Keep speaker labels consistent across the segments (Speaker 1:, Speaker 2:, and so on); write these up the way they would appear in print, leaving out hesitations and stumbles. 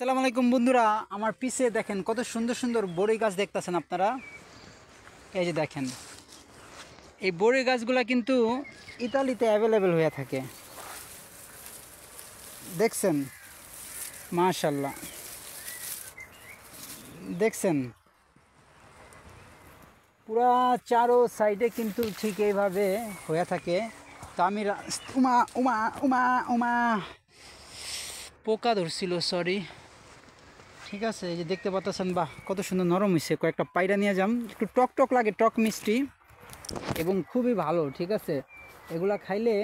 Speaker 1: আসসালামু আলাইকুম বন্ধুরা, আমার পিছে দেখেন কত সুন্দর সুন্দর বড়ই গাছ দেখতেছেন আপনারা। এই যে দেখেন, এই বড়ই গাছগুলা কিন্তু ইতালিতে অ্যাভেলেবেল হয়ে থাকে। দেখছেন, মাশাল্লাহ, দেখছেন পুরা চারো সাইডে কিন্তু ঠিক এইভাবে হয়ে থাকে। তো আমি উমা উমা উমা উমা পোকা ধরছিল, সরি। ঠিক আছে, এই যে দেখতে পাচ্ছেন, বাহ কত সুন্দর নরম হয়েছে। কয়েকটা পায়রা নিয়ে যাম, একটু টক টক লাগে, টক মিষ্টি এবং খুবই ভালো। ঠিক আছে, এগুলা খাইলে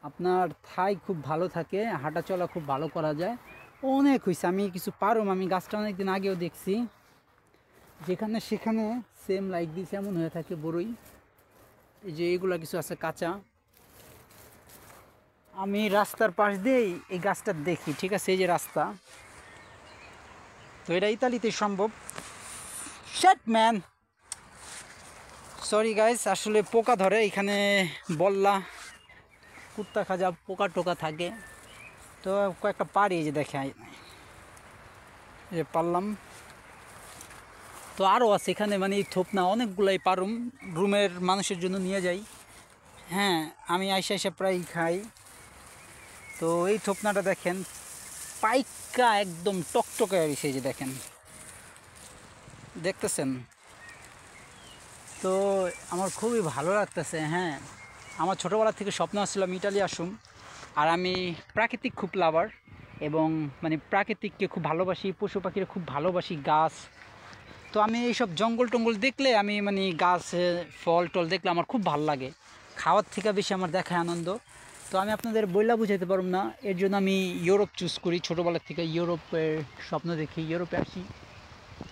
Speaker 1: আপনার থাই খুব ভালো থাকে, হাঁটা চলা খুব ভালো করা যায়। অনেক হয়েছে, আমি কিছু পারুম। আমি গাছটা অনেকদিন আগেও দেখছি, যেখানে সেখানে সেম লাইক দিস এমন হয়ে থাকে বড়ই। এই যে এগুলা কিছু আছে কাঁচা। আমি রাস্তার পাশ দিয়েই এই গাছটা দেখি। ঠিক আছে, এই যে রাস্তা, তো এটা ইতালিতে সম্ভব। শ্যাট ম্যান, সরি গাইস, আসলে পোকা ধরে এখানে, বললা কুত্তা খাজা পোকা টোকা থাকে। তো কয়েকটা পারি, এই যে দেখে, এই যে পারলাম। তো আরও আছে এখানে, মানে থোপ না, অনেকগুলাই পারুম, রুমের মানুষের জন্য নিয়ে যাই। হ্যাঁ, আমি আইসা আইসা প্রায় খাই। তো এই থোপনাটা দেখেন, পাইকা একদম টকটকে হয়েছে, এই যে দেখেন, দেখতেছেন। তো আমার খুবই ভালো লাগতেছে। হ্যাঁ, আমার ছোটোবেলা থেকে স্বপ্ন আসছিল আমি ইটালি আসুম। আর আমি প্রাকৃতিক খুব লাভার, এবং মানে প্রাকৃতিককে খুব ভালোবাসি, পশু পাখিরা খুব ভালোবাসি, গাছ। তো আমি এইসব জঙ্গল টঙ্গল দেখলে, আমি মানে গাছ ফল টল দেখলে আমার খুব ভালো লাগে। খাওয়ার থেকে বেশি আমার দেখায় আনন্দ। তো আমি আপনাদের বইলা বুঝাইতে পারব না, এর জন্য আমি ইউরোপ চুজ করি। ছোটোবেলার থেকে ইউরোপের স্বপ্ন দেখি, ইউরোপে আসি।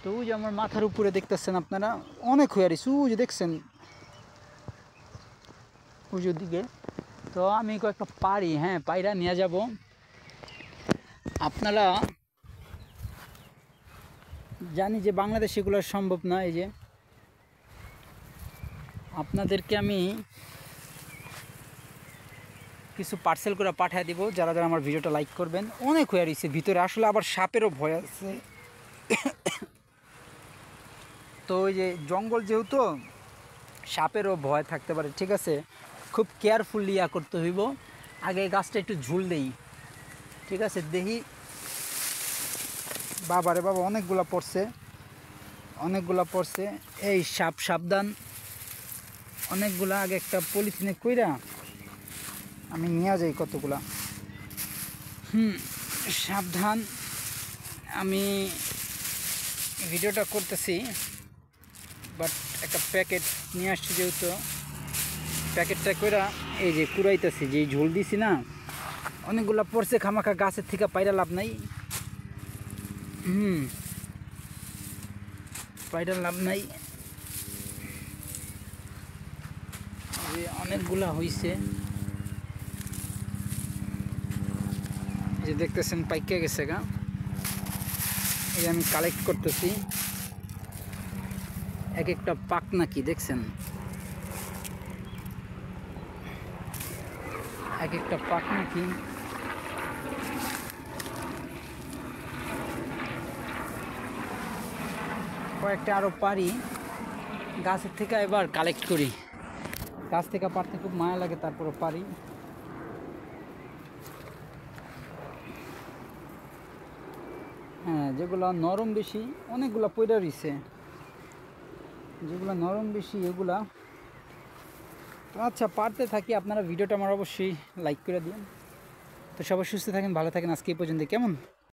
Speaker 1: তো ওই যে আমার মাথার উপরে দেখতেছেন আপনারা, অনেক হয়ে আরিস, ওই যে দেখছেন পুজোর দিকে। তো আমি কয়েকটা পারি, হ্যাঁ পায়রা নিয়ে যাব। আপনারা জানি যে বাংলাদেশ এগুলো সম্ভব না। এই যে আপনাদেরকে আমি কিছু পার্সেল করে পাঠিয়ে দিব, যারা যারা আমার ভিডিওটা লাইক করবেন। অনেক হয়ে রয়েছে ভিতরে, আসলে আবার সাপেরও ভয় আছে। তো ওই যে জঙ্গল যেহেতু, সাপেরও ভয় থাকতে পারে। ঠিক আছে, খুব কেয়ারফুলি করতে হইব। আগে গাছটা একটু ঝুল দেই। ঠিক আছে, দেখি। বাবারে বাবা, অনেকগুলা পড়ছে, অনেকগুলা পড়ছে। এই সাপ সাবধান, অনেকগুলা। আগে একটা পলিথিনে কইরা আমি নিয়ে যাই কতগুলা। সাবধান। আমি ভিডিওটা করতেছি, বাট একটা প্যাকেট নিয়ে আসছি, যেহেতু প্যাকেটটা কইরা এই যে কুড়াইতেছি, যে ঝোল দিছি না, অনেকগুলা পড়ছে। খামাখা গাছের থেকে পায়রা লাভ নাই। পায়রা লাভ নাই, যে অনেকগুলা হইছে। যে দেখতেছেন পাইকা গেছে গা। এই আমি কালেক্ট করতেছি, এক একটা পাক নাকি দেখছেন, এক একটা পাক নাকি। কয়েকটা আরও পারি, গাছের থেকে এবার কালেক্ট করি। গাছ থেকে পারতে খুব মায়া লাগে, তারপরে পারি। হ্যাঁ, যেগুলো নরম বেশি, অনেকগুলো পয়রা রইছে, যেগুলো নরম বেশি এগুলা। তো আচ্ছা, পারতে থাকি। আপনারা ভিডিওটা আমার অবশ্যই লাইক করে দিন। তো সবাই সুস্থ থাকেন, ভালো থাকেন। আজকে এই পর্যন্ত, কেমন?